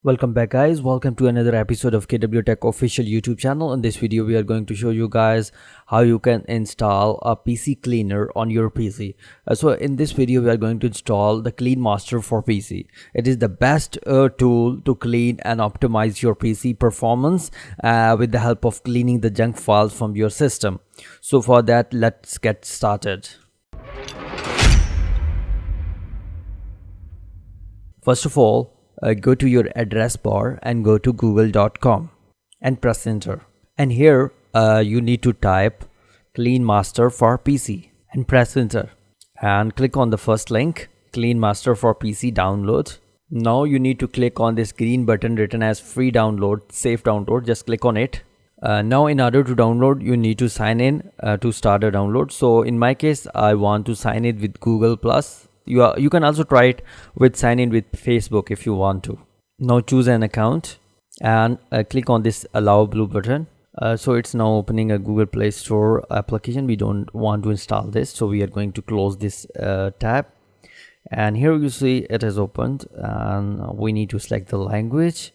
Welcome back, guys. Welcome to another episode of KW Tech official YouTube channel. In this video we are going to show you guys how you can install a PC cleaner on your PC. So in this video we are going to install the Clean Master for PC. It is the best tool to clean and optimize your PC performance with the help of cleaning the junk files from your system. So for that, let's get started. First of all, go to your address bar and go to google.com and press enter. And here you need to type Clean Master for PC and press enter. And click on the first link, Clean Master for PC download. Now you need to click on this green button written as free download, safe download. Just click on it. Now in order to download, you need to sign in to start a download. So in my case, I want to sign in with Google Plus. You can also try it with sign in with Facebook if you want to. Now choose an account and click on this allow blue button. So it's now opening a Google Play Store application. We don't want to install this, so we are going to close this tab. And here you see it has opened, and we need to select the language.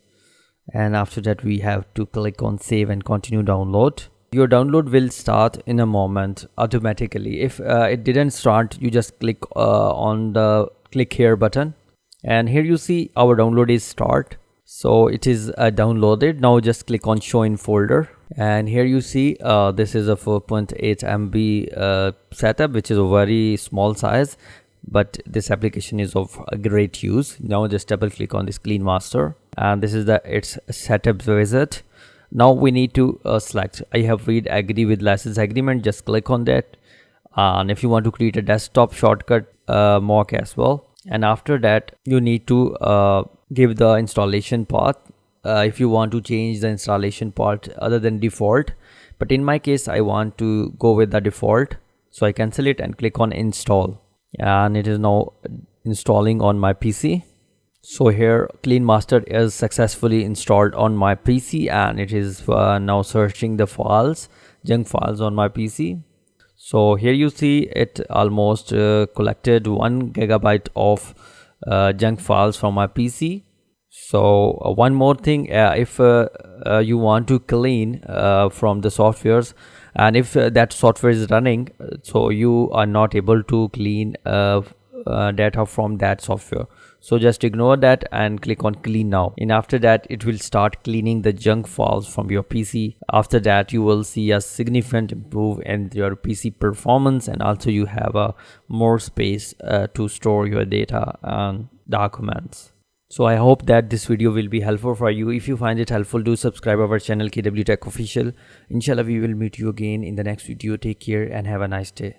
And after that we have to click on save and continue download. Your download will start in a moment automatically. If it didn't start, you just click on the click here button, and here you see our download is start. So it is downloaded. Now just click on show in folder, and here you see this is a 4.8 MB setup, which is a very small size, but this application is of a great use. Now just double click on this Clean Master, and this is its setup wizard. Now we need to select I have read agree with license agreement. Just click on that, and if you want to create a desktop shortcut mock as well, and after that you need to give the installation path if you want to change the installation path other than default. But in my case I want to go with the default, so I cancel it and click on install, and it is now installing on my PC. So here Clean Master is successfully installed on my PC, and it is now searching the files, junk files on my PC. So here you see it almost collected 1 GB of junk files from my PC. So one more thing, if you want to clean from the softwares, and if that software is running, so you are not able to clean data from that software, so just ignore that and click on clean now, and after that it will start cleaning the junk files from your PC. After that you will see a significant improvement in your PC performance, and also you have a more space to store your data and documents. So I hope that this video will be helpful for you. If you find it helpful, do subscribe our channel KW Tech Official. Inshallah we will meet you again in the next video. Take care and have a nice day.